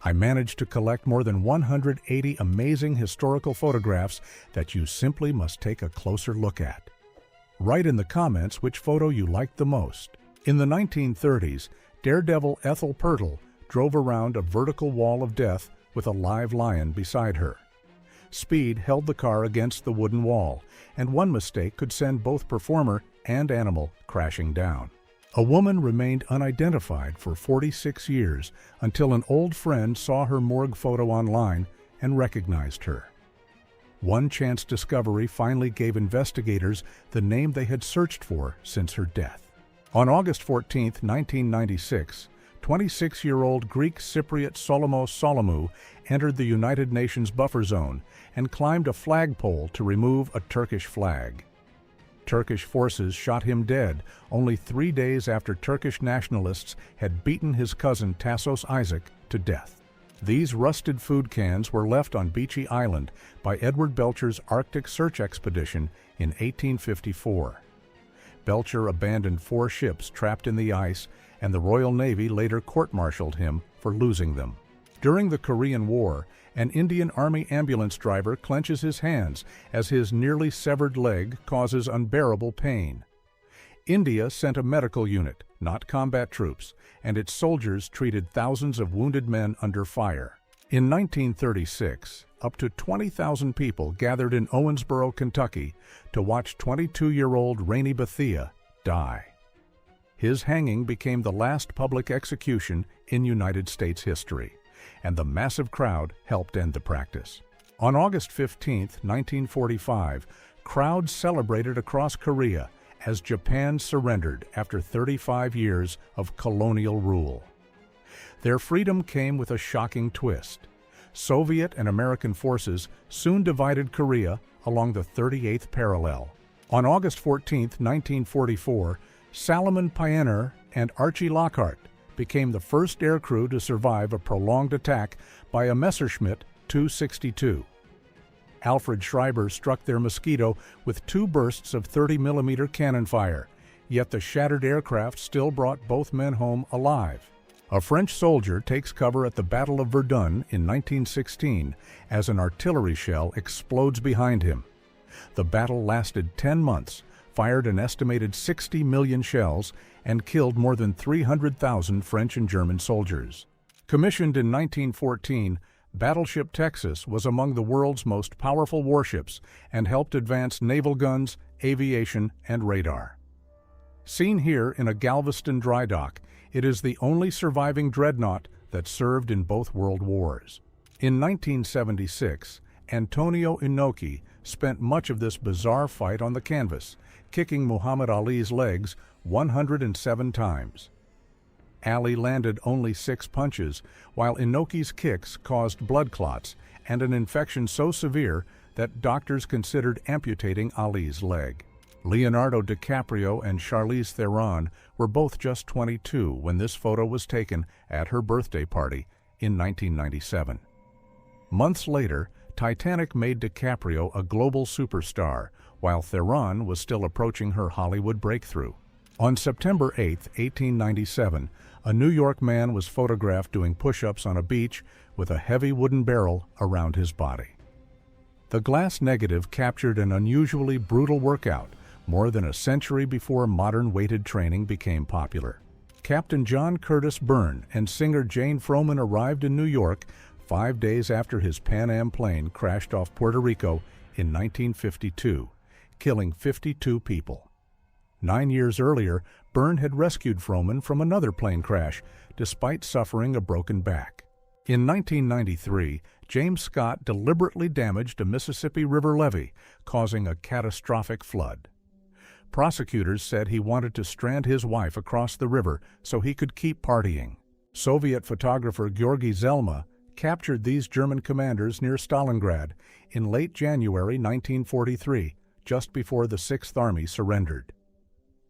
I managed to collect more than 180 amazing historical photographs that you simply must take a closer look at. Write in the comments which photo you liked the most. In the 1930s, daredevil Ethel Purtle drove around a vertical wall of death with a live lion beside her. Speed held the car against the wooden wall, and one mistake could send both performer and animal crashing down. A woman remained unidentified for 46 years until an old friend saw her morgue photo online and recognized her. One chance discovery finally gave investigators the name they had searched for since her death. On August 14, 1996, 26-year-old Greek Cypriot Solomos Solomou entered the United Nations buffer zone and climbed a flagpole to remove a Turkish flag. Turkish forces shot him dead only 3 days after Turkish nationalists had beaten his cousin Tassos Isaac to death. These rusted food cans were left on Beechey Island by Edward Belcher's Arctic search expedition in 1854. Belcher abandoned 4 ships trapped in the ice, and the Royal Navy later court-martialed him for losing them. During the Korean War, an Indian Army ambulance driver clenches his hands as his nearly severed leg causes unbearable pain. India sent a medical unit, not combat troops, and its soldiers treated thousands of wounded men under fire. In 1936, up to 20,000 people gathered in Owensboro, Kentucky, to watch 22-year-old Rainey Bethia die. His hanging became the last public execution in United States history, and the massive crowd helped end the practice. On August 15, 1945, crowds celebrated across Korea as Japan surrendered after 35 years of colonial rule. Their freedom came with a shocking twist. Soviet and American forces soon divided Korea along the 38th parallel. On August 14, 1944, Salomon Pioneer and Archie Lockhart became the first aircrew to survive a prolonged attack by a Messerschmitt 262. Alfred Schreiber struck their Mosquito with 2 bursts of 30mm cannon fire, yet the shattered aircraft still brought both men home alive. A French soldier takes cover at the Battle of Verdun in 1916 as an artillery shell explodes behind him. The battle lasted 10 months, fired an estimated 60 million shells, and killed more than 300,000 French and German soldiers. Commissioned in 1914, Battleship Texas was among the world's most powerful warships and helped advance naval guns, aviation, and radar. Seen here in a Galveston dry dock, it is the only surviving dreadnought that served in both world wars. In 1976, Antonio Inoki spent much of this bizarre fight on the canvas, kicking Muhammad Ali's legs 107 times. Ali landed only 6 punches, while Inoki's kicks caused blood clots and an infection so severe that doctors considered amputating Ali's leg. Leonardo DiCaprio and Charlize Theron were both just 22 when this photo was taken at her birthday party in 1997. Months later, Titanic made DiCaprio a global superstar, while Theron was still approaching her Hollywood breakthrough. On September 8, 1897, a New York man was photographed doing push-ups on a beach with a heavy wooden barrel around his body. The glass negative captured an unusually brutal workout, more than a century before modern weighted training became popular. Captain John Curtis Byrne and singer Jane Froman arrived in New York 5 days after his Pan Am plane crashed off Puerto Rico in 1952, killing 52 people. 9 years earlier, Byrne had rescued Froman from another plane crash, despite suffering a broken back. In 1993, James Scott deliberately damaged a Mississippi River levee, causing a catastrophic flood. Prosecutors said he wanted to strand his wife across the river so he could keep partying. Soviet photographer Georgy Zelma captured these German commanders near Stalingrad in late January 1943, just before the Sixth Army surrendered.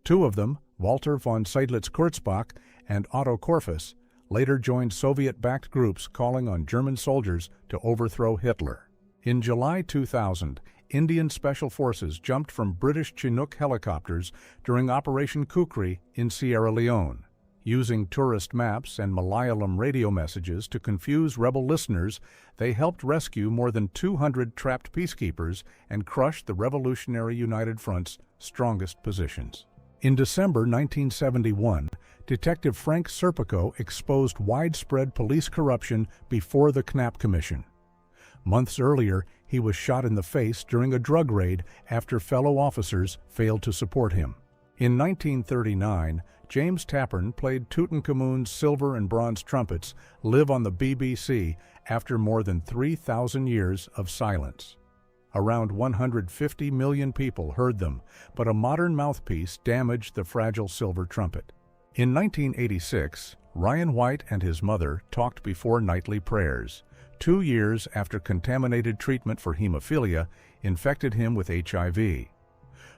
2 of them, Walter von Seydlitz-Kurzbach and Otto Korfus, later joined Soviet-backed groups calling on German soldiers to overthrow Hitler. In July 2000, Indian Special Forces jumped from British Chinook helicopters during Operation Kukri in Sierra Leone. Using tourist maps and Malayalam radio messages to confuse rebel listeners, they helped rescue more than 200 trapped peacekeepers and crush the Revolutionary United Front's strongest positions. In December 1971, Detective Frank Serpico exposed widespread police corruption before the Knapp Commission. Months earlier, he was shot in the face during a drug raid after fellow officers failed to support him. In 1939, James Tappern played Tutankhamun's silver and bronze trumpets live on the BBC after more than 3,000 years of silence. Around 150 million people heard them, but a modern mouthpiece damaged the fragile silver trumpet. In 1986, Ryan White and his mother talked before nightly prayers, 2 years after contaminated treatment for hemophilia infected him with HIV.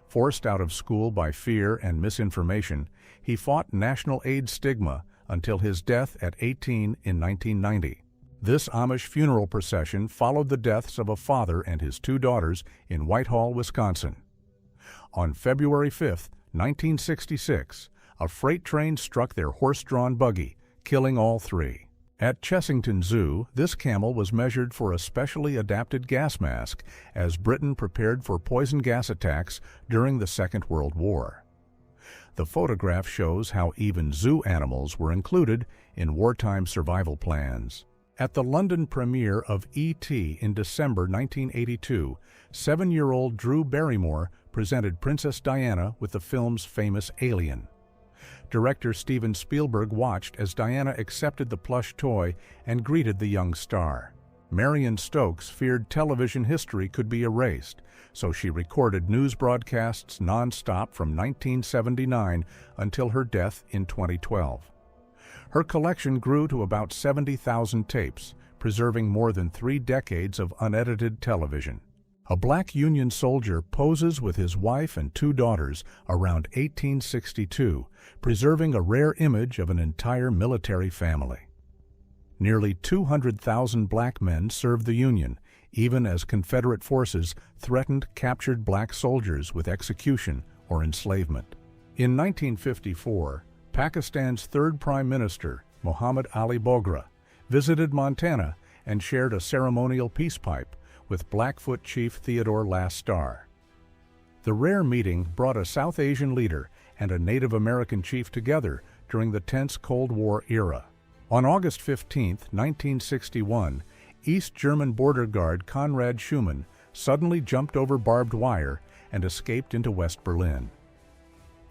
Forced out of school by fear and misinformation, he fought national AIDS stigma until his death at 18 in 1990. This Amish funeral procession followed the deaths of a father and his 2 daughters in Whitehall, Wisconsin. On February 5, 1966, a freight train struck their horse-drawn buggy, killing all 3. At Chessington Zoo, this camel was measured for a specially adapted gas mask as Britain prepared for poison gas attacks during the Second World War. The photograph shows how even zoo animals were included in wartime survival plans. At the London premiere of E.T. in December 1982, 7-year-old Drew Barrymore presented Princess Diana with the film's famous alien. Director Steven Spielberg watched as Diana accepted the plush toy and greeted the young star. Marion Stokes feared television history could be erased, so she recorded news broadcasts non-stop from 1979 until her death in 2012. Her collection grew to about 70,000 tapes, preserving more than 3 decades of unedited television. A black Union soldier poses with his wife and 2 daughters around 1862, preserving a rare image of an entire military family. Nearly 200,000 black men served the Union, even as Confederate forces threatened captured black soldiers with execution or enslavement. In 1954, Pakistan's 3rd Prime Minister, Muhammad Ali Bogra, visited Montana and shared a ceremonial peace pipe with Blackfoot Chief Theodore Lastar. The rare meeting brought a South Asian leader and a Native American chief together during the tense Cold War era. On August 15, 1961, East German border guard Konrad Schumann suddenly jumped over barbed wire and escaped into West Berlin.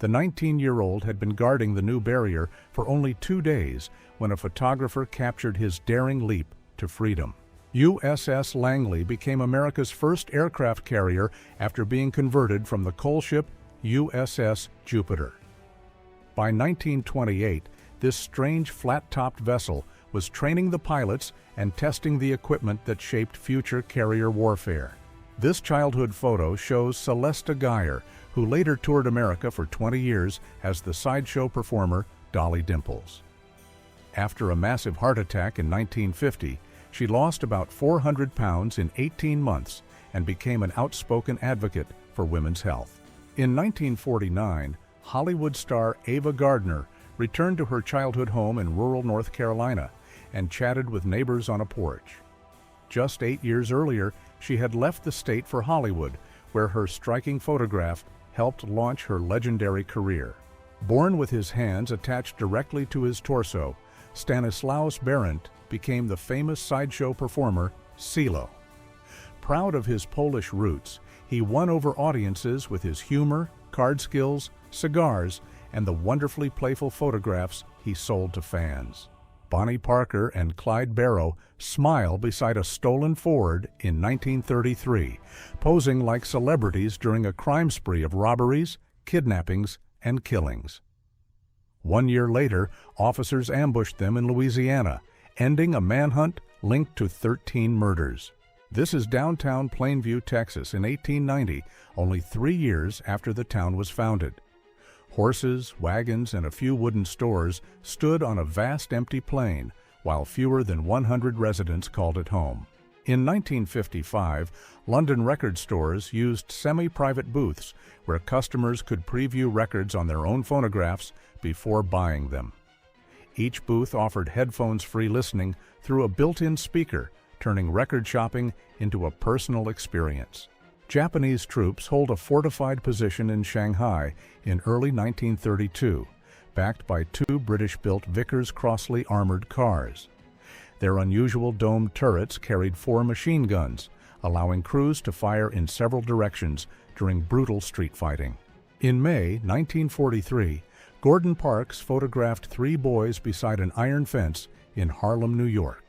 The 19-year-old had been guarding the new barrier for only 2 days when a photographer captured his daring leap to freedom. USS Langley became America's first aircraft carrier after being converted from the coal ship USS Jupiter. By 1928, this strange flat-topped vessel was training the pilots and testing the equipment that shaped future carrier warfare. This childhood photo shows Celesta Geyer, who later toured America for 20 years as the sideshow performer Dolly Dimples. After a massive heart attack in 1950, she lost about 400 pounds in 18 months and became an outspoken advocate for women's health. In 1949, Hollywood star Ava Gardner returned to her childhood home in rural North Carolina and chatted with neighbors on a porch. Just 8 years earlier, she had left the state for Hollywood, where her striking photograph helped launch her legendary career. Born with his hands attached directly to his torso, Stanislaus Berendt became the famous sideshow performer CeeLo. Proud of his Polish roots, he won over audiences with his humor, card skills, cigars, and the wonderfully playful photographs he sold to fans. Bonnie Parker and Clyde Barrow smile beside a stolen Ford in 1933, posing like celebrities during a crime spree of robberies, kidnappings, and killings. 1 year later, officers ambushed them in Louisiana, ending a manhunt linked to 13 murders. This is downtown Plainview, Texas in 1890, only 3 years after the town was founded. Horses, wagons, and a few wooden stores stood on a vast empty plain, while fewer than 100 residents called it home. In 1955, London record stores used semi-private booths where customers could preview records on their own phonographs before buying them. Each booth offered headphones-free listening through a built-in speaker, turning record shopping into a personal experience. Japanese troops hold a fortified position in Shanghai in early 1932, backed by two British-built Vickers Crossley armored cars. Their unusual domed turrets carried 4 machine guns, allowing crews to fire in several directions during brutal street fighting. In May 1943, Gordon Parks photographed 3 boys beside an iron fence in Harlem, New York.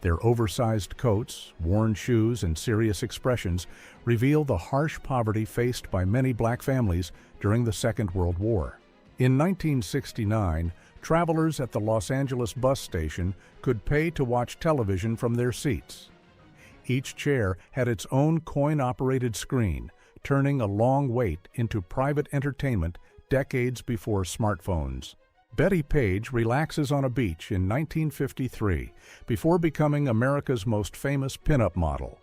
Their oversized coats, worn shoes, and serious expressions reveal the harsh poverty faced by many black families during the Second World War. In 1969, travelers at the Los Angeles bus station could pay to watch television from their seats. Each chair had its own coin-operated screen, turning a long wait into private entertainment decades before smartphones. Betty Page relaxes on a beach in 1953 before becoming America's most famous pinup model.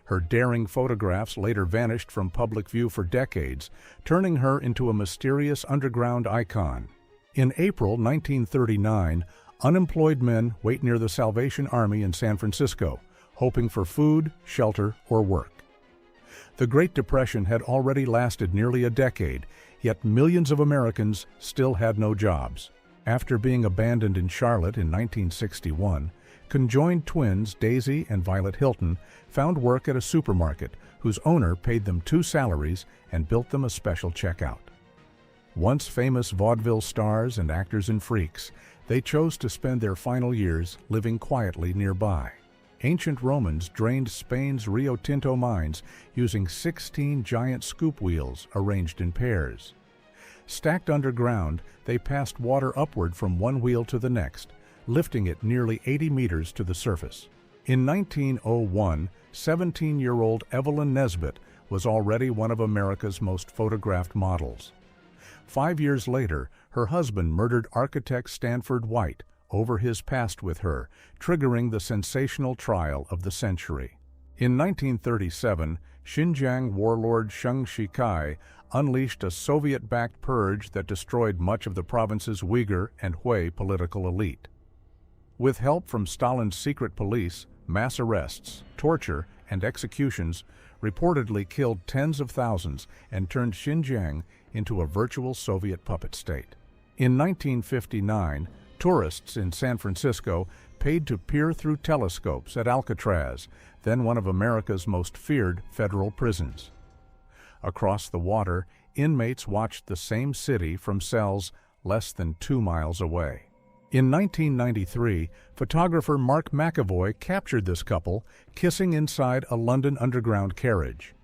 Her daring photographs later vanished from public view for decades, turning her into a mysterious underground icon. In April 1939, unemployed men wait near the Salvation Army in San Francisco, hoping for food, shelter, or work. The Great Depression had already lasted nearly a decade, yet millions of Americans still had no jobs. After being abandoned in Charlotte in 1961, conjoined twins Daisy and Violet Hilton found work at a supermarket whose owner paid them 2 salaries and built them a special checkout. Once famous vaudeville stars and actors and freaks, they chose to spend their final years living quietly nearby. Ancient Romans drained Spain's Rio Tinto mines using 16 giant scoop wheels arranged in pairs. Stacked underground, they passed water upward from one wheel to the next, lifting it nearly 80 meters to the surface. In 1901, 17-year-old Evelyn Nesbit was already one of America's most photographed models. 5 years later, her husband murdered architect Stanford White over his past with her, triggering the sensational trial of the century. In 1937, Xinjiang warlord Chiang Kai unleashed a Soviet-backed purge that destroyed much of the province's Uyghur and Hui political elite. With help from Stalin's secret police, mass arrests, torture, and executions reportedly killed tens of thousands and turned Xinjiang into a virtual Soviet puppet state. In 1959, tourists in San Francisco paid to peer through telescopes at Alcatraz, then one of America's most feared federal prisons. Across the water, inmates watched the same city from cells less than 2 miles away. In 1993, photographer Mark McAvoy captured this couple kissing inside a London Underground carriage.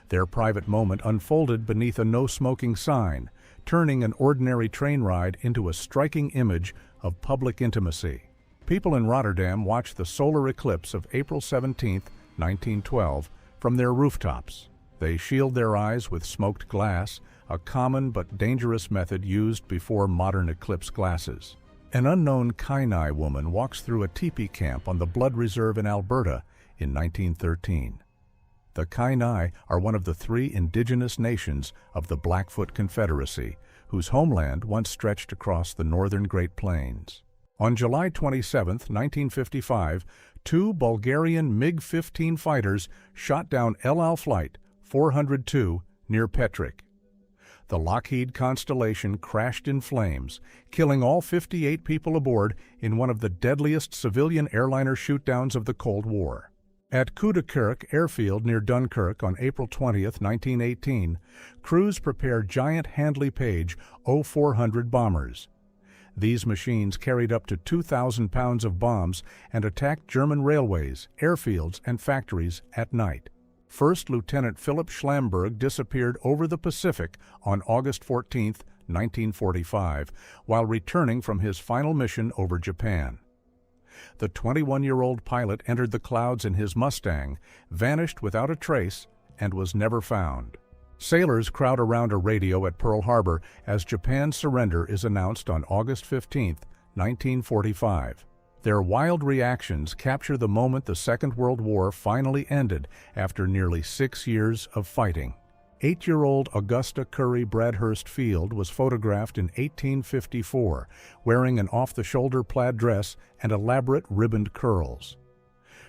Their private moment unfolded beneath a no-smoking sign, turning an ordinary train ride into a striking image of public intimacy. People in Rotterdam watched the solar eclipse of April 17, 1912, from their rooftops. They shield their eyes with smoked glass, a common but dangerous method used before modern eclipse glasses. An unknown Kainai woman walks through a teepee camp on the Blood Reserve in Alberta in 1913. The Kainai are one of the 3 indigenous nations of the Blackfoot Confederacy, whose homeland once stretched across the northern Great Plains. On July 27, 1955, 2 Bulgarian MiG-15 fighters shot down El Al Flight 402 near Petric. The Lockheed Constellation crashed in flames, killing all 58 people aboard in one of the deadliest civilian airliner shootdowns of the Cold War. At Coudekerque Airfield near Dunkirk on April 20, 1918, crews prepared giant Handley Page O-400 bombers. These machines carried up to 2,000 pounds of bombs and attacked German railways, airfields, and factories at night. First Lieutenant Philip Schlamberg disappeared over the Pacific on August 14, 1945, while returning from his final mission over Japan. The 21-year-old pilot entered the clouds in his Mustang, vanished without a trace, and was never found. Sailors crowd around a radio at Pearl Harbor as Japan's surrender is announced on August 15, 1945. Their wild reactions capture the moment the Second World War finally ended after nearly 6 years of fighting. 8-year-old Augusta Curry Bradhurst Field was photographed in 1854, wearing an off-the-shoulder plaid dress and elaborate ribboned curls.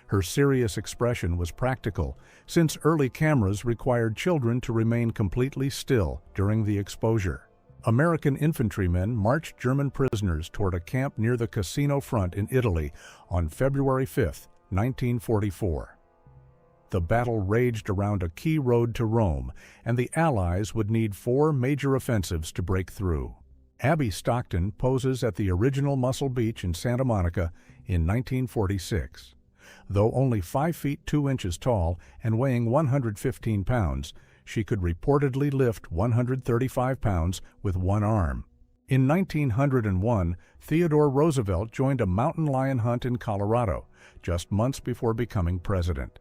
Her serious expression was practical, since early cameras required children to remain completely still during the exposure. American infantrymen marched German prisoners toward a camp near the Casino Front in Italy on February 5, 1944. The battle raged around a key road to Rome, and the Allies would need 4 major offensives to break through. Abby Stockton poses at the original Muscle Beach in Santa Monica in 1946. Though only 5 feet 2 inches tall and weighing 115 pounds, she could reportedly lift 135 pounds with one arm. In 1901, Theodore Roosevelt joined a mountain lion hunt in Colorado, just months before becoming president.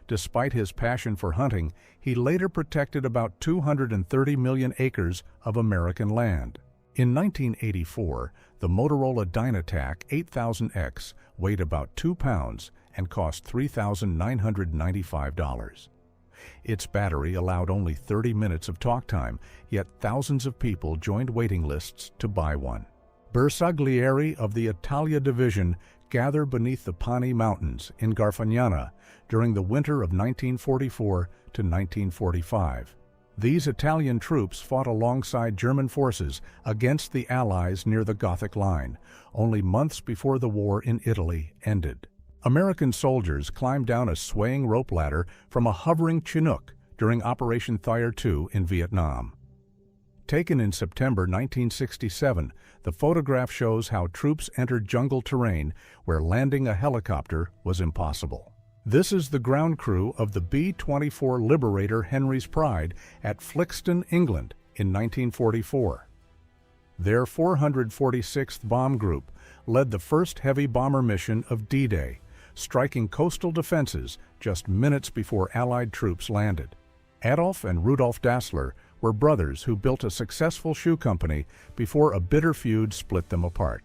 Despite his passion for hunting, he later protected about 230 million acres of American land. In 1984, the Motorola Dynatac 8000X weighed about 2 pounds and cost $3,995. Its battery allowed only 30 minutes of talk time, yet thousands of people joined waiting lists to buy one. Bersaglieri of the Italia Division gathered beneath the Pani Mountains in Garfagnana during the winter of 1944 to 1945. These Italian troops fought alongside German forces against the Allies near the Gothic Line, only months before the war in Italy ended. American soldiers climbed down a swaying rope ladder from a hovering Chinook during Operation Thayer II in Vietnam. Taken in September 1967, the photograph shows how troops entered jungle terrain where landing a helicopter was impossible. This is the ground crew of the B-24 Liberator Henry's Pride at Flixton, England in 1944. Their 446th Bomb Group led the first heavy bomber mission of D-Day, striking coastal defenses just minutes before Allied troops landed. Adolf and Rudolf Dassler were brothers who built a successful shoe company before a bitter feud split them apart.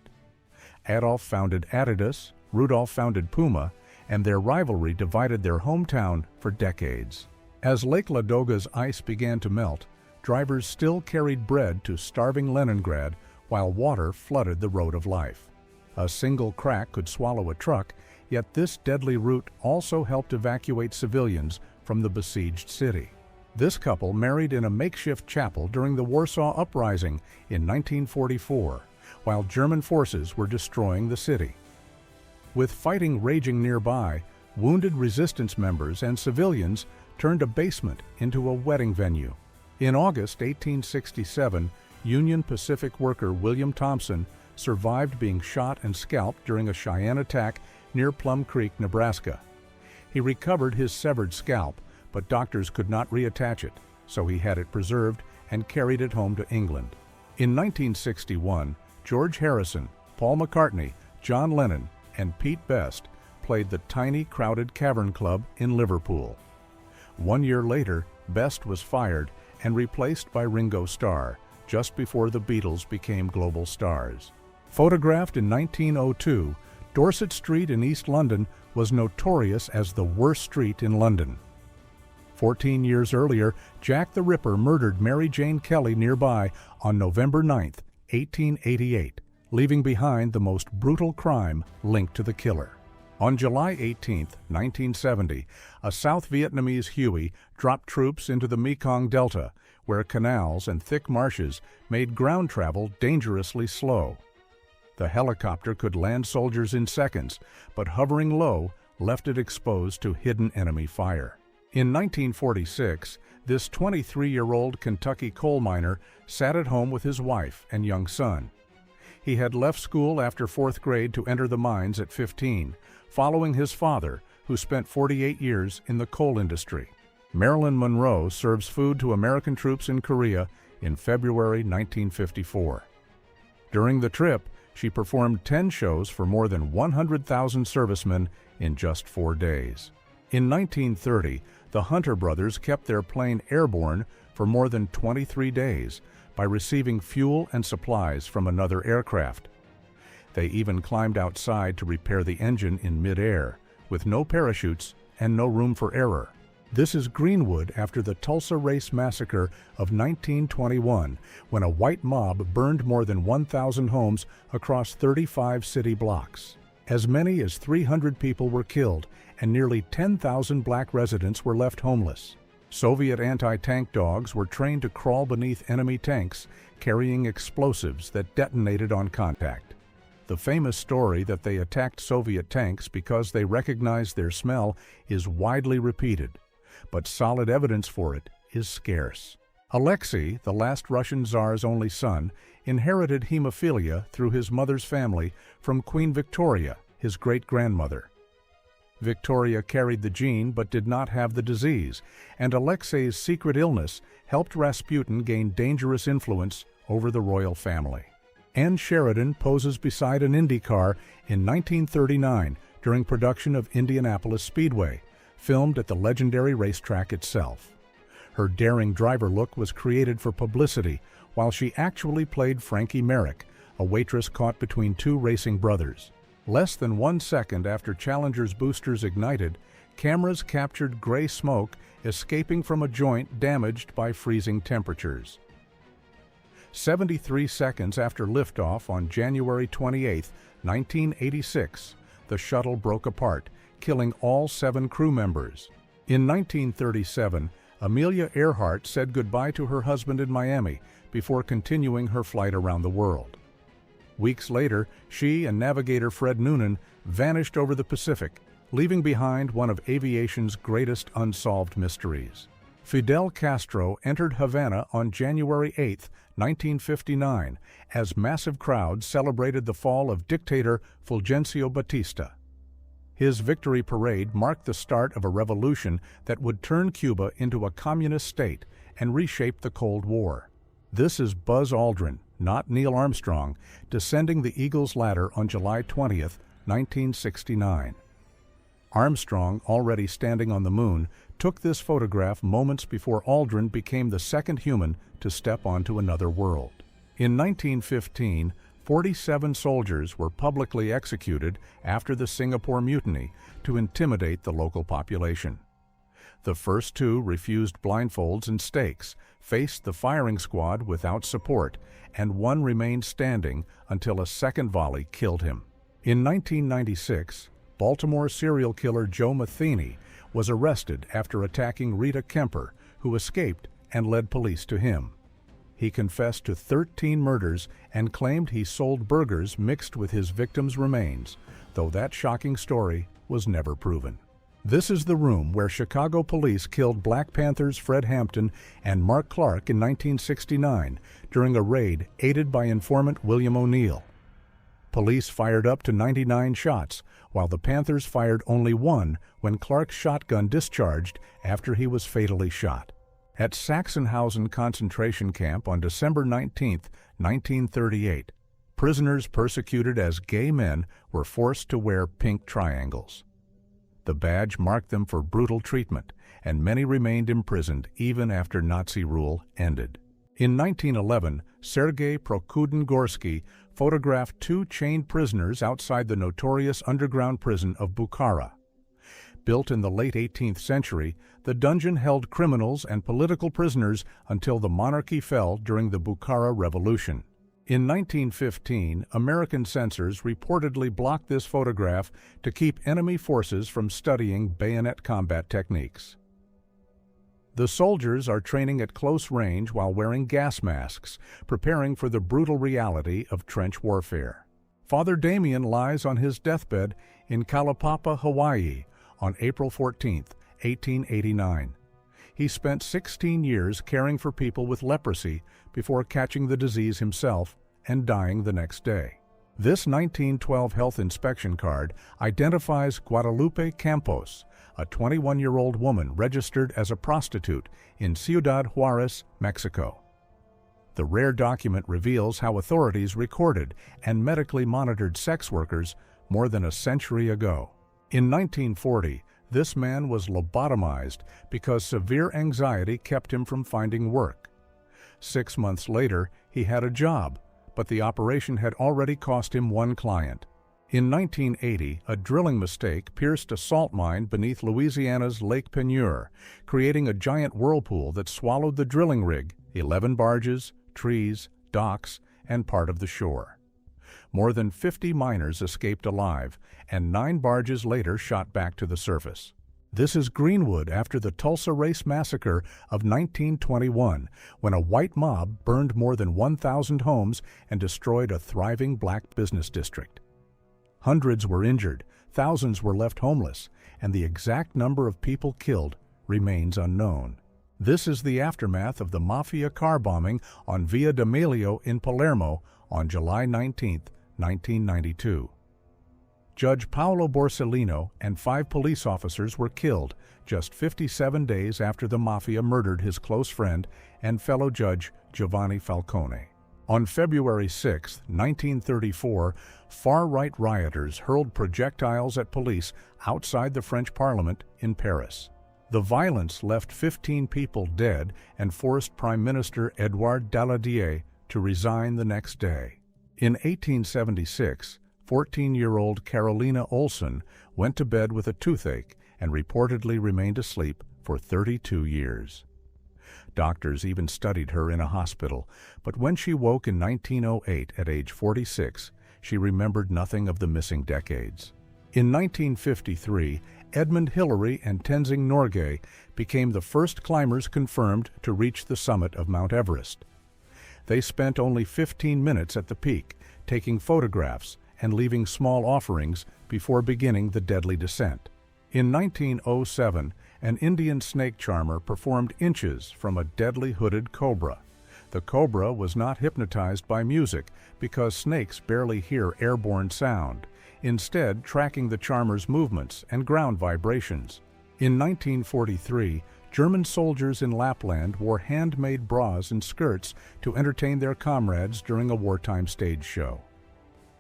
Adolf founded Adidas, Rudolf founded Puma, and their rivalry divided their hometown for decades. As Lake Ladoga's ice began to melt, drivers still carried bread to starving Leningrad while water flooded the road of life. A single crack could swallow a truck, yet this deadly route also helped evacuate civilians from the besieged city. This couple married in a makeshift chapel during the Warsaw Uprising in 1944, while German forces were destroying the city. With fighting raging nearby, wounded resistance members and civilians turned a basement into a wedding venue. In August 1867, Union Pacific worker William Thompson survived being shot and scalped during a Cheyenne attack near Plum Creek, Nebraska. He recovered his severed scalp, but doctors could not reattach it, so he had it preserved and carried it home to England. In 1961, George Harrison, Paul McCartney, John Lennon, and Pete Best played the tiny, crowded Cavern Club in Liverpool. 1 year later, Best was fired and replaced by Ringo Starr, just before the Beatles became global stars. Photographed in 1902, Dorset Street in East London was notorious as the worst street in London. 14 years earlier, Jack the Ripper murdered Mary Jane Kelly nearby on November 9, 1888, leaving behind the most brutal crime linked to the killer. On July 18, 1970, a South Vietnamese Huey dropped troops into the Mekong Delta, where canals and thick marshes made ground travel dangerously slow. The helicopter could land soldiers in seconds, but hovering low left it exposed to hidden enemy fire. In 1946, this 23-year-old Kentucky coal miner sat at home with his wife and young son. He had left school after 4th grade to enter the mines at 15, following his father, who spent 48 years in the coal industry. Marilyn Monroe serves food to American troops in Korea in February 1954. During the trip, she performed 10 shows for more than 100,000 servicemen in just 4 days. In 1930, the Hunter brothers kept their plane airborne for more than 23 days by receiving fuel and supplies from another aircraft. They even climbed outside to repair the engine in mid-air, with no parachutes and no room for error. This is Greenwood after the Tulsa Race Massacre of 1921, when a white mob burned more than 1,000 homes across 35 city blocks. As many as 300 people were killed, and nearly 10,000 black residents were left homeless. Soviet anti-tank dogs were trained to crawl beneath enemy tanks, carrying explosives that detonated on contact. The famous story that they attacked Soviet tanks because they recognized their smell is widely repeated, but solid evidence for it is scarce. Alexei, the last Russian Tsar's only son, inherited hemophilia through his mother's family from Queen Victoria, his great-grandmother. Victoria carried the gene but did not have the disease, and Alexei's secret illness helped Rasputin gain dangerous influence over the royal family. Anne Sheridan poses beside an Indy car in 1939 during production of Indianapolis Speedway, filmed at the legendary racetrack itself. Her daring driver look was created for publicity, while she actually played Frankie Merrick, a waitress caught between two racing brothers. Less than 1 second after Challenger's boosters ignited, cameras captured gray smoke escaping from a joint damaged by freezing temperatures. 73 seconds after liftoff on January 28, 1986, the shuttle broke apart, killing all 7 crew members. In 1937, Amelia Earhart said goodbye to her husband in Miami before continuing her flight around the world. Weeks later, she and navigator Fred Noonan vanished over the Pacific, leaving behind one of aviation's greatest unsolved mysteries. Fidel Castro entered Havana on January 8, 1959, as massive crowds celebrated the fall of dictator Fulgencio Batista. His victory parade marked the start of a revolution that would turn Cuba into a communist state and reshape the Cold War. This is Buzz Aldrin, not Neil Armstrong, descending the Eagle's Ladder on July 20, 1969. Armstrong, already standing on the moon, took this photograph moments before Aldrin became the second human to step onto another world. In 1915, 47 soldiers were publicly executed after the Singapore Mutiny to intimidate the local population. The first 2 refused blindfolds and stakes, faced the firing squad without support, and one remained standing until a second volley killed him. In 1996, Baltimore serial killer Joe Matheny was arrested after attacking Rita Kemper, who escaped and led police to him. He confessed to 13 murders and claimed he sold burgers mixed with his victims' remains, though that shocking story was never proven. This is the room where Chicago police killed Black Panthers Fred Hampton and Mark Clark in 1969 during a raid aided by informant William O'Neill. Police fired up to 99 shots, while the Panthers fired only 1 when Clark's shotgun discharged after he was fatally shot. At Sachsenhausen concentration camp on December 19, 1938, prisoners persecuted as gay men were forced to wear pink triangles. The badge marked them for brutal treatment, and many remained imprisoned even after Nazi rule ended. In 1911, Sergei Prokudin-Gorsky photographed 2 chained prisoners outside the notorious underground prison of Bukhara. Built in the late 18th century, the dungeon held criminals and political prisoners until the monarchy fell during the Bukhara Revolution. In 1915, American censors reportedly blocked this photograph to keep enemy forces from studying bayonet combat techniques. The soldiers are training at close range while wearing gas masks, preparing for the brutal reality of trench warfare. Father Damien lies on his deathbed in Kalaupapa, Hawaii, on April 14, 1889. He spent 16 years caring for people with leprosy before catching the disease himself and dying the next day. This 1912 health inspection card identifies Guadalupe Campos, a 21-year-old woman registered as a prostitute in Ciudad Juarez, Mexico. The rare document reveals how authorities recorded and medically monitored sex workers more than a century ago. In 1940, this man was lobotomized because severe anxiety kept him from finding work. 6 months later, he had a job, but the operation had already cost him 1 client. In 1980, a drilling mistake pierced a salt mine beneath Louisiana's Lake Peigneur, creating a giant whirlpool that swallowed the drilling rig, 11 barges, trees, docks, and part of the shore. More than 50 miners escaped alive, and 9 barges later shot back to the surface. This is Greenwood after the Tulsa Race Massacre of 1921, when a white mob burned more than 1,000 homes and destroyed a thriving black business district. Hundreds were injured, thousands were left homeless, and the exact number of people killed remains unknown. This is the aftermath of the Mafia car bombing on Via D'Amelio in Palermo on July 19, 1992. Judge Paolo Borsellino and 5 police officers were killed just 57 days after the Mafia murdered his close friend and fellow judge Giovanni Falcone. On February 6, 1934, far-right rioters hurled projectiles at police outside the French Parliament in Paris. The violence left 15 people dead and forced Prime Minister Edouard Daladier to resign the next day. In 1876, 14-year-old Carolina Olsen went to bed with a toothache and reportedly remained asleep for 32 years. Doctors even studied her in a hospital, but when she woke in 1908 at age 46, she remembered nothing of the missing decades. In 1953, Edmund Hillary and Tenzing Norgay became the first climbers confirmed to reach the summit of Mount Everest. They spent only 15 minutes at the peak, taking photographs and leaving small offerings before beginning the deadly descent. In 1907, an Indian snake charmer performed inches from a deadly hooded cobra. The cobra was not hypnotized by music because snakes barely hear airborne sound, instead tracking the charmer's movements and ground vibrations. In 1943, German soldiers in Lapland wore handmade bras and skirts to entertain their comrades during a wartime stage show.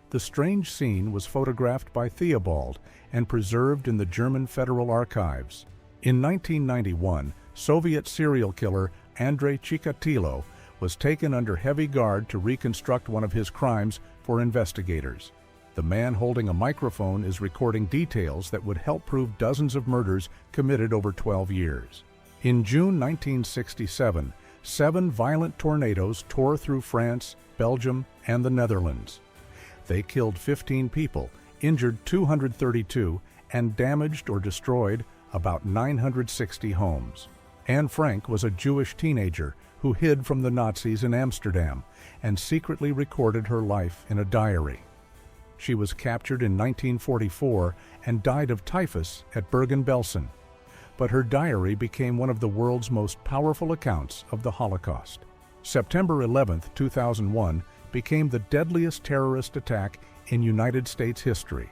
The strange scene was photographed by Theobald and preserved in the German Federal Archives. In 1991, Soviet serial killer Andrei Chikatilo was taken under heavy guard to reconstruct one of his crimes for investigators. The man holding a microphone is recording details that would help prove dozens of murders committed over 12 years. In June 1967, 7 violent tornadoes tore through France, Belgium, and the Netherlands. They killed 15 people, injured 232, and damaged or destroyed about 960 homes. Anne Frank was a Jewish teenager who hid from the Nazis in Amsterdam and secretly recorded her life in a diary. She was captured in 1944 and died of typhus at Bergen-Belsen. But her diary became one of the world's most powerful accounts of the Holocaust. September 11, 2001, became the deadliest terrorist attack in United States history,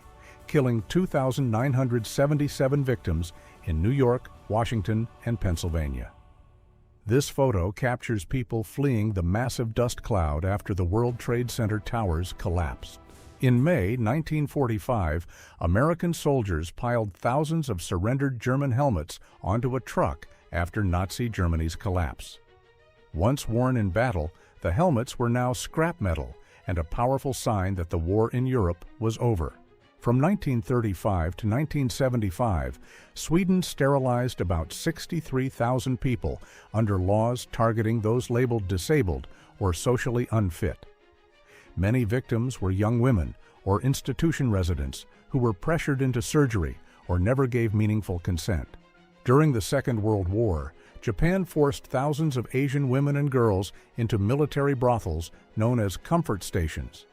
killing 2,977 victims in New York, Washington, and Pennsylvania. This photo captures people fleeing the massive dust cloud after the World Trade Center towers collapsed. In May 1945, American soldiers piled thousands of surrendered German helmets onto a truck after Nazi Germany's collapse. Once worn in battle, the helmets were now scrap metal and a powerful sign that the war in Europe was over. From 1935 to 1975, Sweden sterilized about 63,000 people under laws targeting those labeled disabled or socially unfit. Many victims were young women or institution residents who were pressured into surgery or never gave meaningful consent. During the Second World War, Japan forced thousands of Asian women and girls into military brothels known as comfort stations.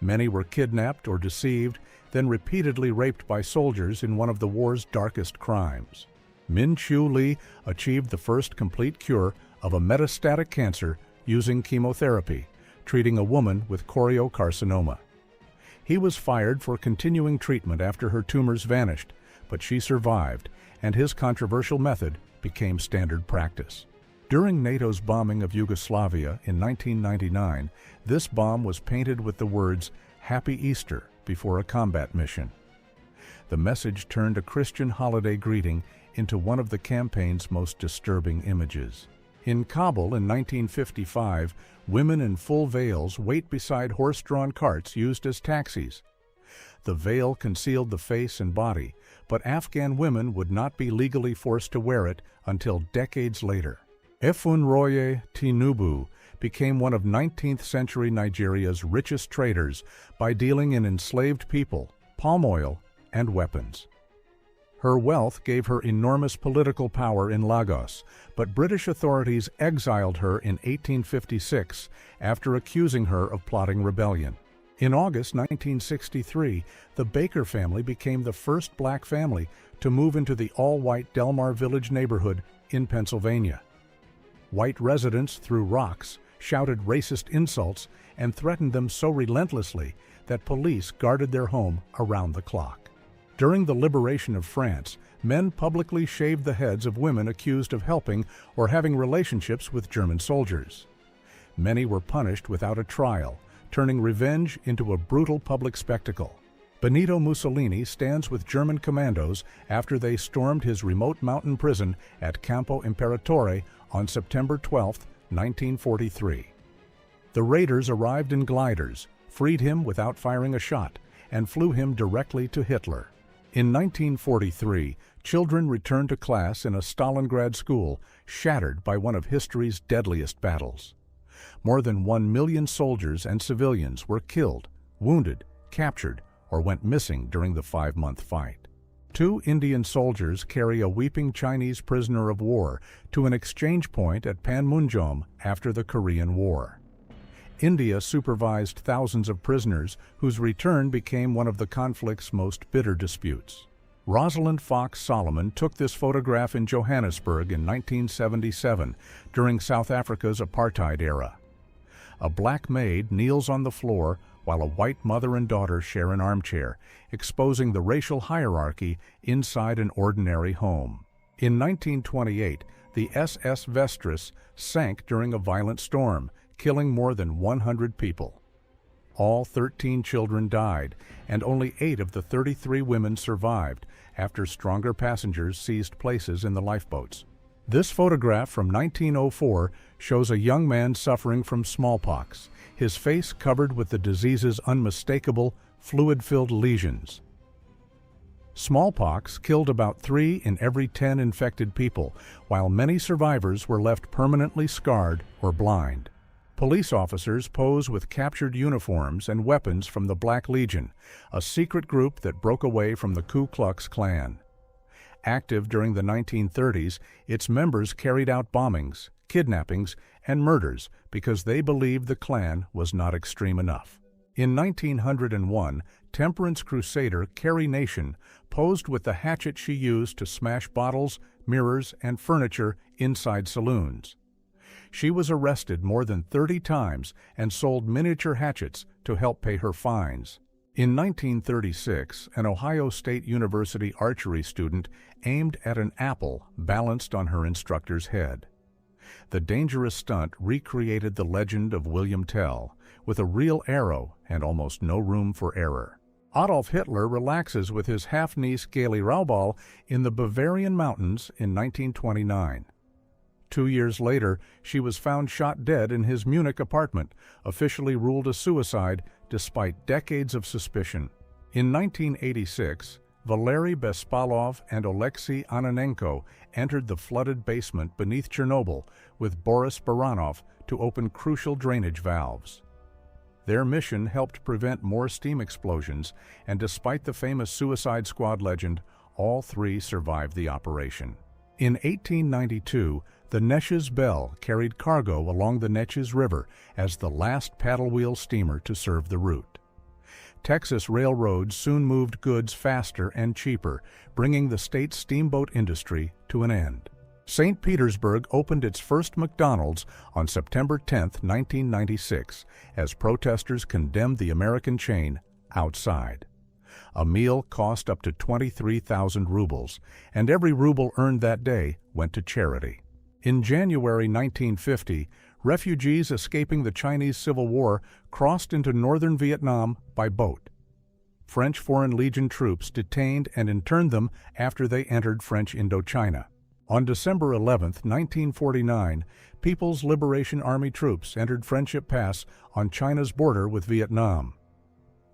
Many were kidnapped or deceived, then repeatedly raped by soldiers in one of the war's darkest crimes. Min Chiu Lee achieved the first complete cure of a metastatic cancer using chemotherapy, treating a woman with choriocarcinoma. He was fired for continuing treatment after her tumors vanished, but she survived, and his controversial method became standard practice. During NATO's bombing of Yugoslavia in 1999, this bomb was painted with the words, "Happy Easter," before a combat mission. The message turned a Christian holiday greeting into one of the campaign's most disturbing images. In Kabul in 1955, women in full veils wait beside horse-drawn carts used as taxis. The veil concealed the face and body, but Afghan women would not be legally forced to wear it until decades later. Efunroye Tinubu became one of 19th century Nigeria's richest traders by dealing in enslaved people, palm oil, and weapons. Her wealth gave her enormous political power in Lagos, but British authorities exiled her in 1856 after accusing her of plotting rebellion. In August 1963, the Baker family became the first black family to move into the all-white Delmar Village neighborhood in Pennsylvania. White residents threw rocks, shouted racist insults, and threatened them so relentlessly that police guarded their home around the clock. During the liberation of France, men publicly shaved the heads of women accused of helping or having relationships with German soldiers. Many were punished without a trial, turning revenge into a brutal public spectacle. Benito Mussolini stands with German commandos after they stormed his remote mountain prison at Campo Imperatore on September 12, 1943. The raiders arrived in gliders, freed him without firing a shot, and flew him directly to Hitler. In 1943, children returned to class in a Stalingrad school, shattered by one of history's deadliest battles. More than 1 million soldiers and civilians were killed, wounded, captured, or went missing during the 5-month fight. 2 Indian soldiers carry a weeping Chinese prisoner of war to an exchange point at Panmunjom after the Korean War. India supervised thousands of prisoners whose return became one of the conflict's most bitter disputes. Rosalind Fox Solomon took this photograph in Johannesburg in 1977 during South Africa's apartheid era. A black maid kneels on the floor while a white mother and daughter share an armchair, exposing the racial hierarchy inside an ordinary home. In 1928, the SS Vestris sank during a violent storm, killing more than 100 people. All 13 children died, and only 8 of the 33 women survived after stronger passengers seized places in the lifeboats. This photograph from 1904 shows a young man suffering from smallpox, his face covered with the disease's unmistakable, fluid-filled lesions. Smallpox killed about 3 in every 10 infected people, while many survivors were left permanently scarred or blind. Police officers pose with captured uniforms and weapons from the Black Legion, a secret group that broke away from the Ku Klux Klan. Active during the 1930s, its members carried out bombings, kidnappings, and murders because they believed the Klan was not extreme enough. In 1901, temperance crusader Carrie Nation posed with the hatchet she used to smash bottles, mirrors, and furniture inside saloons. She was arrested more than 30 times and sold miniature hatchets to help pay her fines. In 1936, an Ohio State University archery student aimed at an apple balanced on her instructor's head. The dangerous stunt recreated the legend of William Tell, with a real arrow and almost no room for error. Adolf Hitler relaxes with his half-niece Gaily Raubal in the Bavarian mountains in 1929. 2 years later, she was found shot dead in his Munich apartment, officially ruled a suicide despite decades of suspicion. In 1986, Valery Bespalov and Alexei Ananenko entered the flooded basement beneath Chernobyl with Boris Baranov to open crucial drainage valves. Their mission helped prevent more steam explosions, and despite the famous Suicide Squad legend, all 3 survived the operation. In 1892, the Neches Belle carried cargo along the Neches River as the last paddle-wheel steamer to serve the route. Texas railroads soon moved goods faster and cheaper, bringing the state's steamboat industry to an end. St. Petersburg opened its first McDonald's on September 10, 1996, as protesters condemned the American chain outside. A meal cost up to 23,000 rubles, and every ruble earned that day went to charity. In January 1950, refugees escaping the Chinese Civil War crossed into northern Vietnam by boat. French Foreign Legion troops detained and interned them after they entered French Indochina. On December 11, 1949, People's Liberation Army troops entered Friendship Pass on China's border with Vietnam.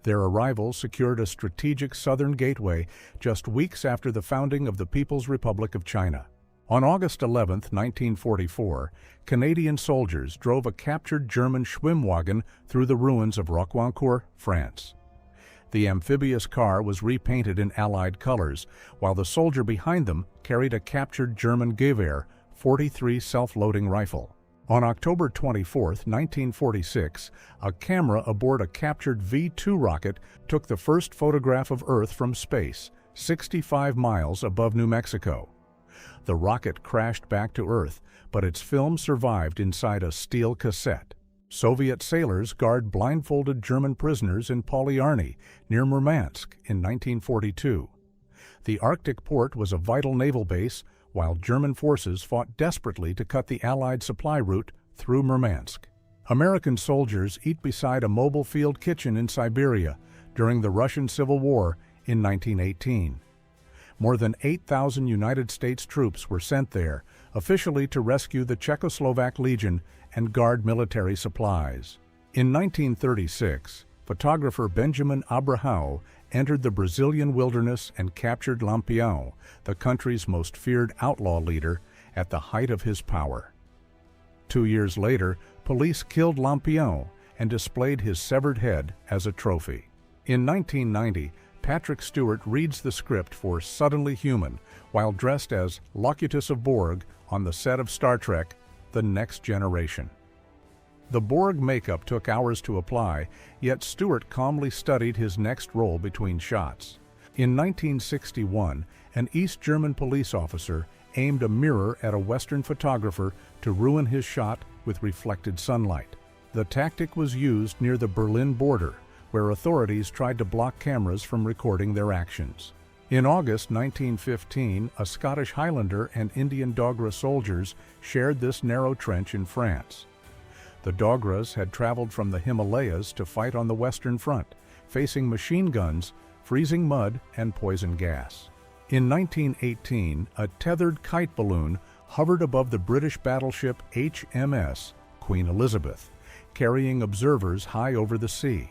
Their arrival secured a strategic southern gateway just weeks after the founding of the People's Republic of China. On August 11, 1944, Canadian soldiers drove a captured German Schwimmwagen through the ruins of Roquencourt, France. The amphibious car was repainted in Allied colors, while the soldier behind them carried a captured German Gewehr 43 self-loading rifle. On October 24, 1946, a camera aboard a captured V-2 rocket took the first photograph of Earth from space, 65 miles above New Mexico. The rocket crashed back to Earth, but its film survived inside a steel cassette. Soviet sailors guard blindfolded German prisoners in Polyarny, near Murmansk, in 1942. The Arctic port was a vital naval base, while German forces fought desperately to cut the Allied supply route through Murmansk. American soldiers eat beside a mobile field kitchen in Siberia during the Russian Civil War in 1918. More than 8,000 United States troops were sent there, officially to rescue the Czechoslovak Legion and guard military supplies. In 1936, photographer Benjamin Abrahão entered the Brazilian wilderness and captured Lampião, the country's most feared outlaw leader, at the height of his power. 2 years later, police killed Lampião and displayed his severed head as a trophy. In 1990, Patrick Stewart reads the script for Suddenly Human while dressed as Locutus of Borg on the set of Star Trek: The Next Generation. The Borg makeup took hours to apply, yet Stewart calmly studied his next role between shots. In 1961, an East German police officer aimed a mirror at a Western photographer to ruin his shot with reflected sunlight. The tactic was used near the Berlin border, where authorities tried to block cameras from recording their actions. In August 1915, a Scottish Highlander and Indian Dogra soldiers shared this narrow trench in France. The Dogras had traveled from the Himalayas to fight on the Western Front, facing machine guns, freezing mud, and poison gas. In 1918, a tethered kite balloon hovered above the British battleship HMS Queen Elizabeth, carrying observers high over the sea.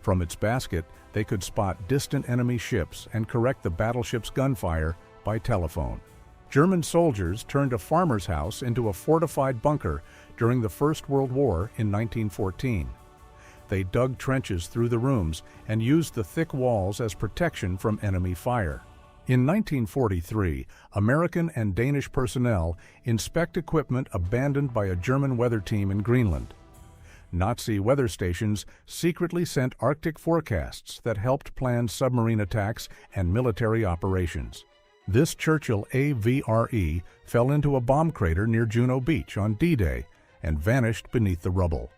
From its basket, they could spot distant enemy ships and correct the battleship's gunfire by telephone. German soldiers turned a farmer's house into a fortified bunker during the First World War in 1914. They dug trenches through the rooms and used the thick walls as protection from enemy fire. In 1943, American and Danish personnel inspect equipment abandoned by a German weather team in Greenland. Nazi weather stations secretly sent Arctic forecasts that helped plan submarine attacks and military operations. This Churchill AVRE fell into a bomb crater near Juno Beach on D-Day and vanished beneath the rubble.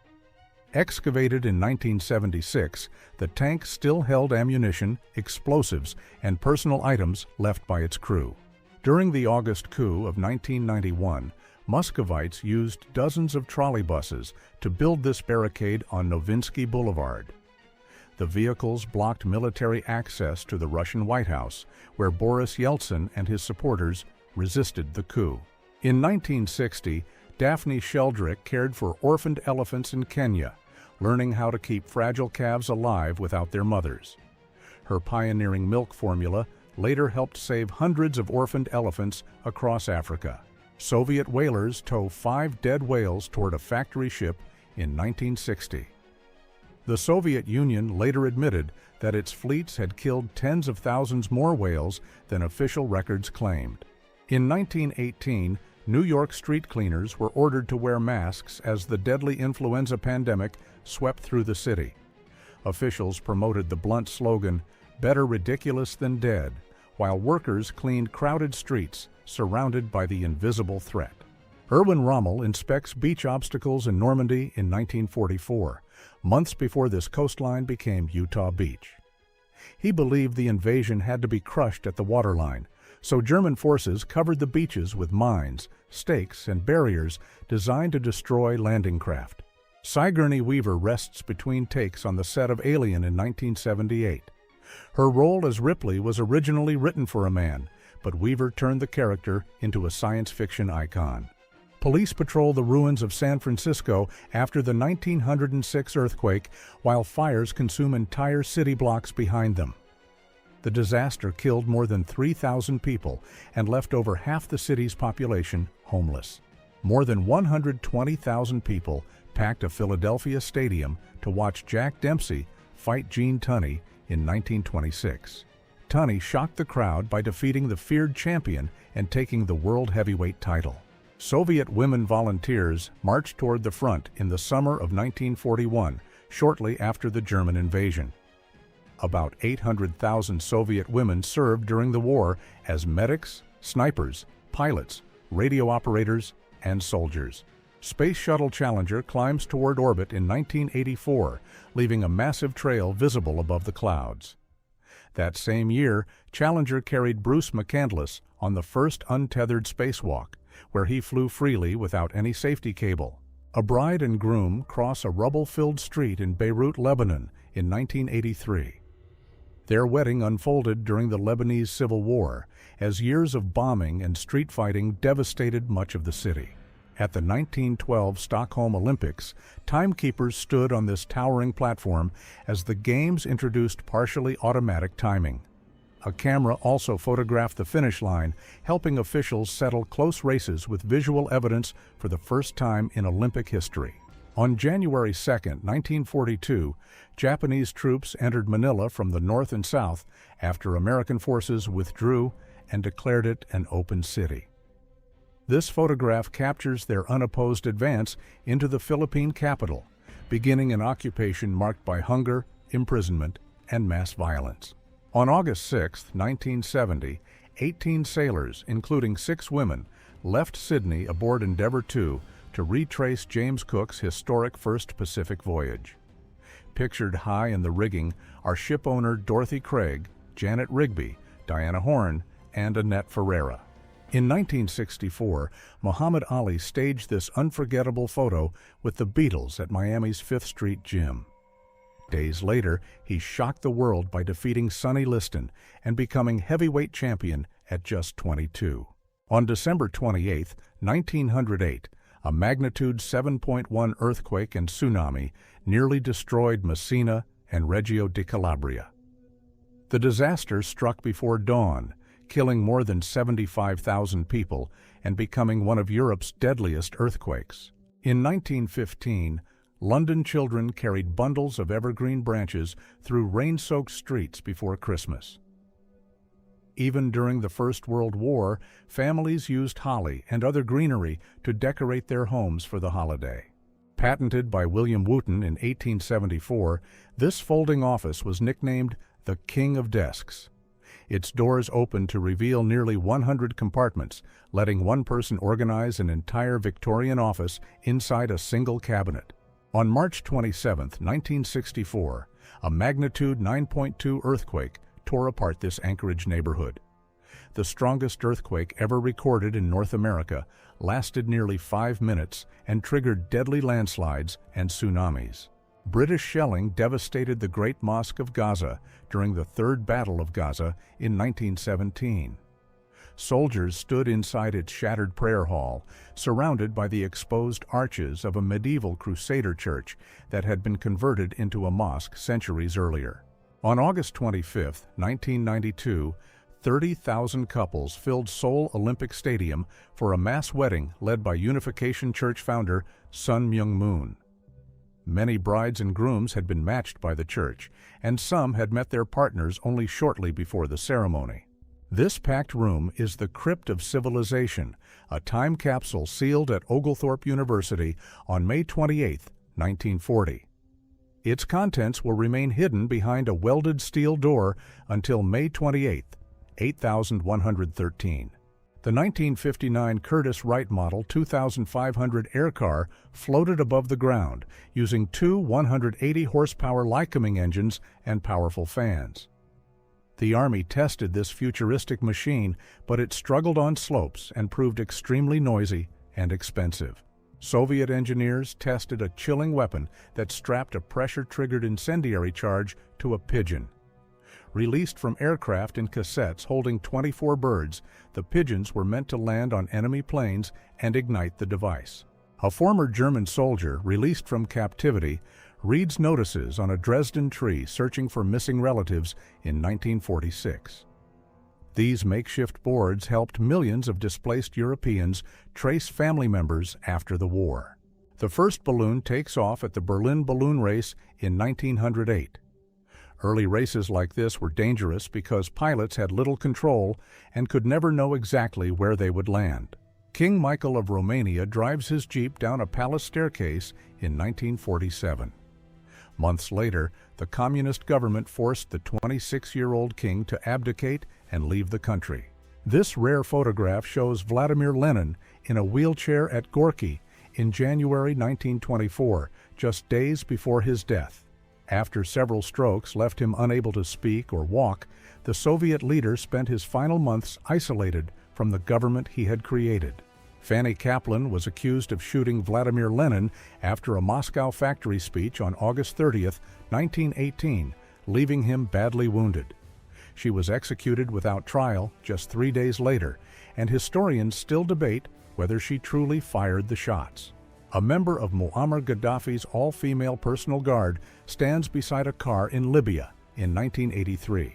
Excavated in 1976, the tank still held ammunition, explosives, and personal items left by its crew. During the August coup of 1991, Muscovites used dozens of trolley buses to build this barricade on Novinsky Boulevard. The vehicles blocked military access to the Russian White House, where Boris Yeltsin and his supporters resisted the coup. In 1960, Daphne Sheldrick cared for orphaned elephants in Kenya, learning how to keep fragile calves alive without their mothers. Her pioneering milk formula later helped save hundreds of orphaned elephants across Africa. Soviet whalers tow 5 dead whales toward a factory ship in 1960. The Soviet Union later admitted that its fleets had killed tens of thousands more whales than official records claimed. In 1918, New York street cleaners were ordered to wear masks as the deadly influenza pandemic swept through the city. Officials promoted the blunt slogan, "Better ridiculous than dead," while workers cleaned crowded streets surrounded by the invisible threat. Erwin Rommel inspects beach obstacles in Normandy in 1944, months before this coastline became Utah Beach. He believed the invasion had to be crushed at the waterline, so German forces covered the beaches with mines, stakes, and barriers designed to destroy landing craft. Sigourney Weaver rests between takes on the set of Alien in 1978. Her role as Ripley was originally written for a man, but Weaver turned the character into a science fiction icon. Police patrol the ruins of San Francisco after the 1906 earthquake, while fires consume entire city blocks behind them. The disaster killed more than 3,000 people and left over half the city's population homeless. More than 120,000 people packed a Philadelphia stadium to watch Jack Dempsey fight Gene Tunney in 1926. Tunney shocked the crowd by defeating the feared champion and taking the world heavyweight title. Soviet women volunteers marched toward the front in the summer of 1941, shortly after the German invasion. About 800,000 Soviet women served during the war as medics, snipers, pilots, radio operators, and soldiers. Space Shuttle Challenger climbs toward orbit in 1984, leaving a massive trail visible above the clouds. That same year, Challenger carried Bruce McCandless on the first untethered spacewalk, where he flew freely without any safety cable. A bride and groom cross a rubble-filled street in Beirut, Lebanon in 1983. Their wedding unfolded during the Lebanese Civil War, as years of bombing and street fighting devastated much of the city. At the 1912 Stockholm Olympics, timekeepers stood on this towering platform as the Games introduced partially automatic timing. A camera also photographed the finish line, helping officials settle close races with visual evidence for the first time in Olympic history. On January 2, 1942, Japanese troops entered Manila from the north and south after American forces withdrew and declared it an open city. This photograph captures their unopposed advance into the Philippine capital, beginning an occupation marked by hunger, imprisonment, and mass violence. On August 6, 1970, 18 sailors, including 6 women, left Sydney aboard Endeavour II to retrace James Cook's historic first Pacific voyage. Pictured high in the rigging are shipowner Dorothy Craig, Janet Rigby, Diana Horn, and Annette Ferreira. In 1964, Muhammad Ali staged this unforgettable photo with the Beatles at Miami's Fifth Street Gym. Days later, he shocked the world by defeating Sonny Liston and becoming heavyweight champion at just 22. On December 28, 1908, a magnitude 7.1 earthquake and tsunami nearly destroyed Messina and Reggio di Calabria. The disaster struck before dawn, killing more than 75,000 people and becoming one of Europe's deadliest earthquakes. In 1915, London children carried bundles of evergreen branches through rain-soaked streets before Christmas. Even during the First World War, families used holly and other greenery to decorate their homes for the holiday. Patented by William Wooten in 1874, this folding office was nicknamed the King of Desks. Its doors opened to reveal nearly 100 compartments, letting one person organize an entire Victorian office inside a single cabinet. On March 27, 1964, a magnitude 9.2 earthquake tore apart this Anchorage neighborhood. The strongest earthquake ever recorded in North America lasted nearly 5 minutes and triggered deadly landslides and tsunamis. British shelling devastated the Great Mosque of Gaza during the Third Battle of Gaza in 1917. Soldiers stood inside its shattered prayer hall, surrounded by the exposed arches of a medieval Crusader church that had been converted into a mosque centuries earlier. On August 25, 1992, 30,000 couples filled Seoul Olympic Stadium for a mass wedding led by Unification Church founder Sun Myung Moon. Many brides and grooms had been matched by the church, and some had met their partners only shortly before the ceremony. This packed room is the Crypt of Civilization, a time capsule sealed at Oglethorpe University on May 28, 1940. Its contents will remain hidden behind a welded steel door until May 28, 8113. The 1959 Curtiss Wright Model 2500 aircar floated above the ground using 2 180-horsepower Lycoming engines and powerful fans. The Army tested this futuristic machine, but it struggled on slopes and proved extremely noisy and expensive. Soviet engineers tested a chilling weapon that strapped a pressure-triggered incendiary charge to a pigeon. Released from aircraft in cassettes holding 24 birds, the pigeons were meant to land on enemy planes and ignite the device. A former German soldier, released from captivity, reads notices on a Dresden tree searching for missing relatives in 1946. These makeshift boards helped millions of displaced Europeans trace family members after the war. The first balloon takes off at the Berlin Balloon Race in 1908. Early races like this were dangerous because pilots had little control and could never know exactly where they would land. King Michael of Romania drives his jeep down a palace staircase in 1947. Months later, the communist government forced the 26-year-old king to abdicate and leave the country. This rare photograph shows Vladimir Lenin in a wheelchair at Gorky in January 1924, just days before his death. After several strokes left him unable to speak or walk, the Soviet leader spent his final months isolated from the government he had created. Fanny Kaplan was accused of shooting Vladimir Lenin after a Moscow factory speech on August 30, 1918, leaving him badly wounded. She was executed without trial just 3 days later, and historians still debate whether she truly fired the shots. A member of Muammar Gaddafi's all-female personal guard stands beside a car in Libya in 1983.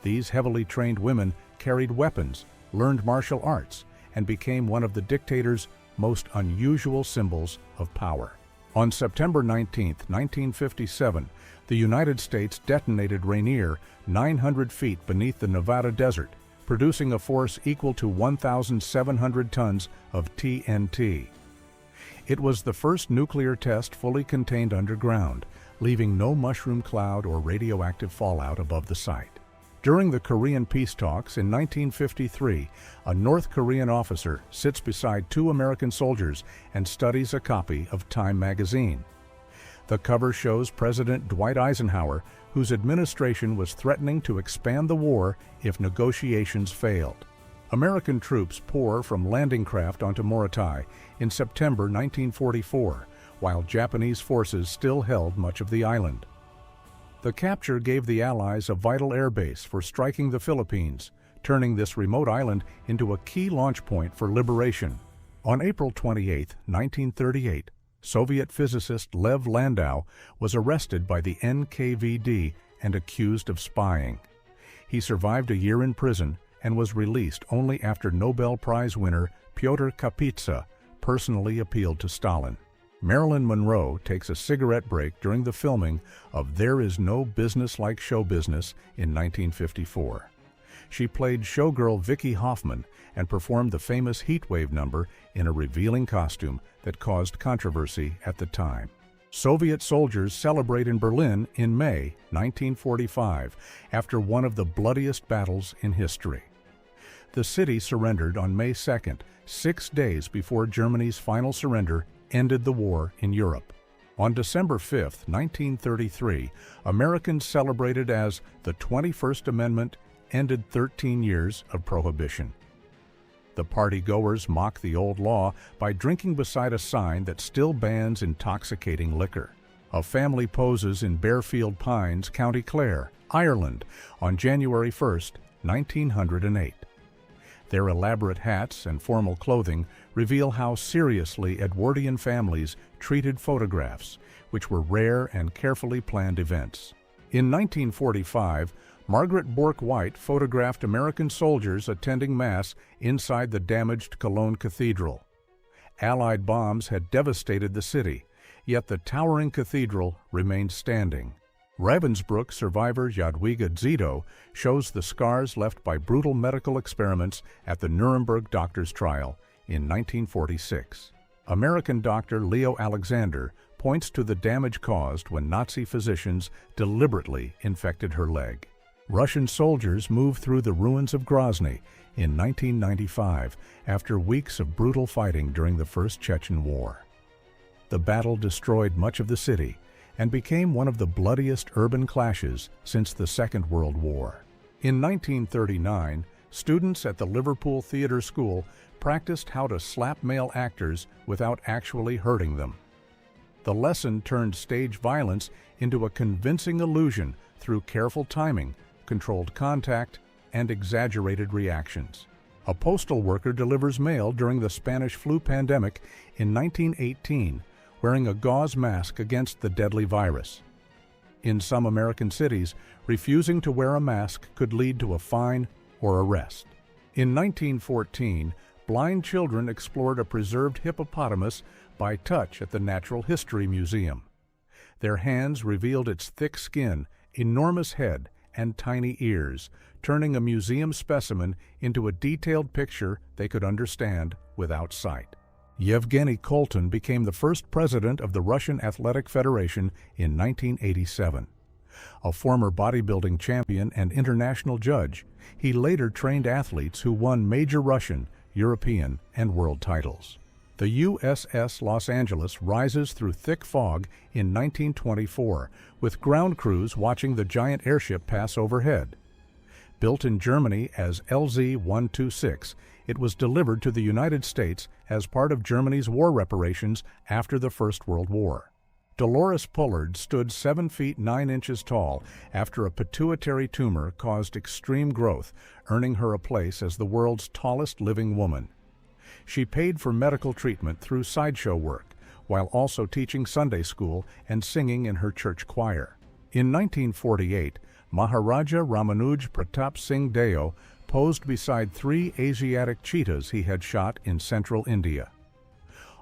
These heavily trained women carried weapons, learned martial arts, and became one of the dictator's most unusual symbols of power. On September 19, 1957, the United States detonated Rainier 900 feet beneath the Nevada desert, producing a force equal to 1,700 tons of TNT. It was the first nuclear test fully contained underground, leaving no mushroom cloud or radioactive fallout above the site. During the Korean peace talks in 1953, a North Korean officer sits beside 2 American soldiers and studies a copy of Time magazine. The cover shows President Dwight Eisenhower, whose administration was threatening to expand the war if negotiations failed. American troops pour from landing craft onto Morotai in September 1944, while Japanese forces still held much of the island. The capture gave the Allies a vital airbase for striking the Philippines, turning this remote island into a key launch point for liberation. On April 28, 1938, Soviet physicist Lev Landau was arrested by the NKVD and accused of spying. He survived a year in prison and was released only after Nobel Prize winner Pyotr Kapitsa personally appealed to Stalin. Marilyn Monroe takes a cigarette break during the filming of There Is No Business Like Show Business in 1954. She played showgirl Vicky Hoffman and performed the famous Heatwave number in a revealing costume that caused controversy at the time. Soviet soldiers celebrate in Berlin in May 1945 after one of the bloodiest battles in history. The city surrendered on May 2nd, 6 days before Germany's final surrender ended the war in Europe. On December 5, 1933, Americans celebrated as the 21st Amendment ended 13 years of prohibition. The party-goers mock the old law by drinking beside a sign that still bans intoxicating liquor. A family poses in Bearfield Pines, County Clare, Ireland, on January 1, 1908. Their elaborate hats and formal clothing reveal how seriously Edwardian families treated photographs, which were rare and carefully planned events. In 1945, Margaret Bourke White photographed American soldiers attending Mass inside the damaged Cologne Cathedral. Allied bombs had devastated the city, yet the towering cathedral remained standing. Ravensbrück survivor Jadwiga Zito shows the scars left by brutal medical experiments at the Nuremberg doctors' trial in 1946. American doctor Leo Alexander points to the damage caused when Nazi physicians deliberately infected her leg. Russian soldiers moved through the ruins of Grozny in 1995 after weeks of brutal fighting during the First Chechen War. The battle destroyed much of the city and became one of the bloodiest urban clashes since the Second World War. In 1939, students at the Liverpool Theatre School practiced how to slap male actors without actually hurting them. The lesson turned stage violence into a convincing illusion through careful timing, controlled contact, and exaggerated reactions. A postal worker delivers mail during the Spanish flu pandemic in 1918, wearing a gauze mask against the deadly virus. In some American cities, refusing to wear a mask could lead to a fine or arrest. In 1914, blind children explored a preserved hippopotamus by touch at the Natural History Museum. Their hands revealed its thick skin, enormous head, and tiny ears, turning a museum specimen into a detailed picture they could understand without sight. Yevgeny Koltin became the first president of the Russian Athletic Federation in 1987. A former bodybuilding champion and international judge, he later trained athletes who won major Russian, European, and world titles. The USS Los Angeles rises through thick fog in 1924, with ground crews watching the giant airship pass overhead. Built in Germany as LZ-126, it was delivered to the United States as part of Germany's war reparations after the First World War. Dolores Pullard stood 7 feet 9 inches tall after a pituitary tumor caused extreme growth, earning her a place as the world's tallest living woman. She paid for medical treatment through sideshow work, while also teaching Sunday school and singing in her church choir. In 1948, Maharaja Ramanuj Pratap Singh Deo posed beside 3 Asiatic cheetahs he had shot in central India.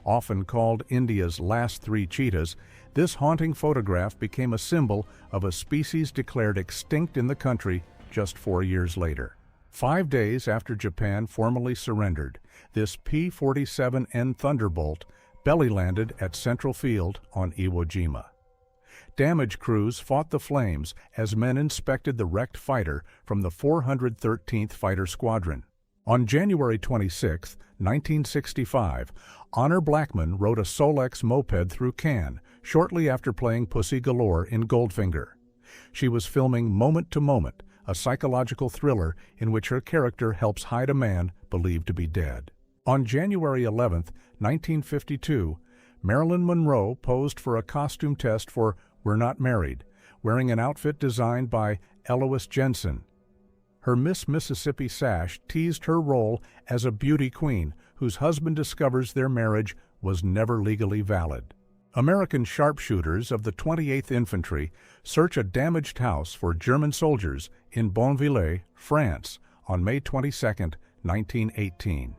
Often called India's last 3 cheetahs, this haunting photograph became a symbol of a species declared extinct in the country just 4 years later. 5 days after Japan formally surrendered, this P-47N Thunderbolt belly-landed at Central Field on Iwo Jima. Damage crews fought the flames as men inspected the wrecked fighter from the 413th Fighter Squadron. On January 26, 1965, Honor Blackman rode a Solex moped through Cannes shortly after playing Pussy Galore in Goldfinger. She was filming Moment to Moment, a psychological thriller in which her character helps hide a man believed to be dead. On January 11, 1952, Marilyn Monroe posed for a costume test for We're Not Married, wearing an outfit designed by Elois Jensen. Her Miss Mississippi sash teased her role as a beauty queen whose husband discovers their marriage was never legally valid. American sharpshooters of the 28th Infantry search a damaged house for German soldiers in Bonneville, France, on May 22, 1918.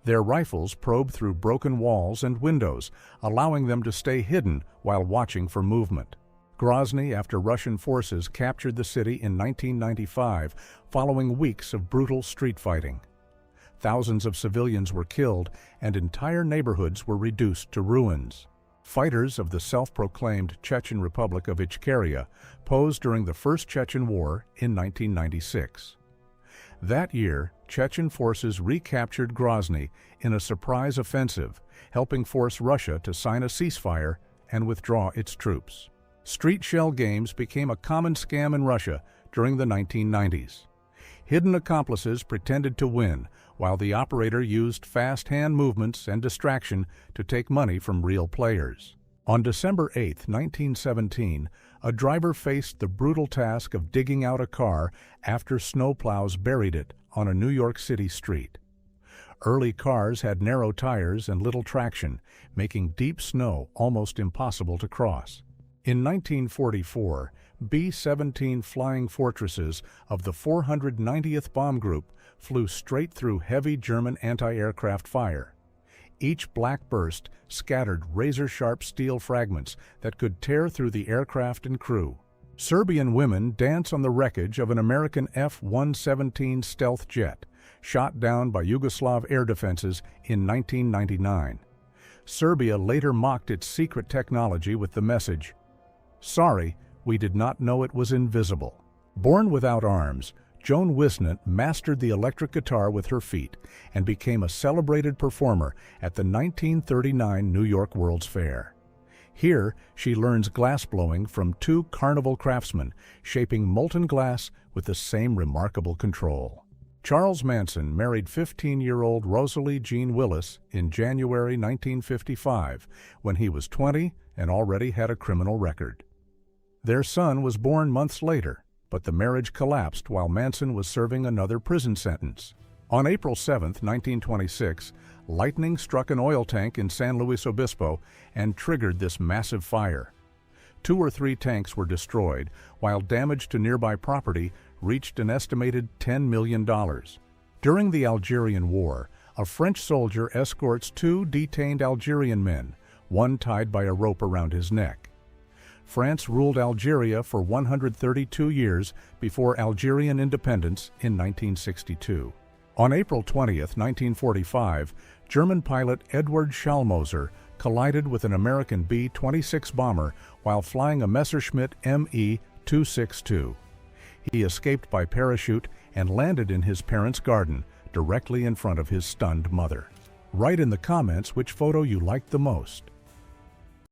Their rifles probe through broken walls and windows, allowing them to stay hidden while watching for movement. Grozny after Russian forces captured the city in 1995 following weeks of brutal street fighting. Thousands of civilians were killed and entire neighborhoods were reduced to ruins. Fighters of the self-proclaimed Chechen Republic of Ichkeria posed during the First Chechen War in 1996. That year, Chechen forces recaptured Grozny in a surprise offensive, helping force Russia to sign a ceasefire and withdraw its troops. Street shell games became a common scam in Russia during the 1990s. Hidden accomplices pretended to win, while the operator used fast hand movements and distraction to take money from real players. On December 8, 1917, a driver faced the brutal task of digging out a car after snowplows buried it on a New York City street. Early cars had narrow tires and little traction, making deep snow almost impossible to cross. In 1944, B-17 Flying Fortresses of the 490th Bomb Group flew straight through heavy German anti-aircraft fire. Each black burst scattered razor-sharp steel fragments that could tear through the aircraft and crew. Serbian women dance on the wreckage of an American F-117 stealth jet, shot down by Yugoslav air defenses in 1999. Serbia later mocked its secret technology with the message, "Sorry, we did not know it was invisible." Born without arms, Joan Wisnant mastered the electric guitar with her feet and became a celebrated performer at the 1939 New York World's Fair. Here, she learns glassblowing from 2 carnival craftsmen, shaping molten glass with the same remarkable control. Charles Manson married 15-year-old Rosalie Jean Willis in January 1955, when he was 20 and already had a criminal record. Their son was born months later, but the marriage collapsed while Manson was serving another prison sentence. On April 7, 1926, lightning struck an oil tank in San Luis Obispo and triggered this massive fire. 2 or 3 tanks were destroyed, while damage to nearby property reached an estimated $10 million. During the Algerian War, a French soldier escorts 2 detained Algerian men, one tied by a rope around his neck. France ruled Algeria for 132 years before Algerian independence in 1962. On April 20, 1945, German pilot Edward Schallmoser collided with an American B-26 bomber while flying a Messerschmitt Me-262. He escaped by parachute and landed in his parents' garden, directly in front of his stunned mother. Write in the comments which photo you liked the most.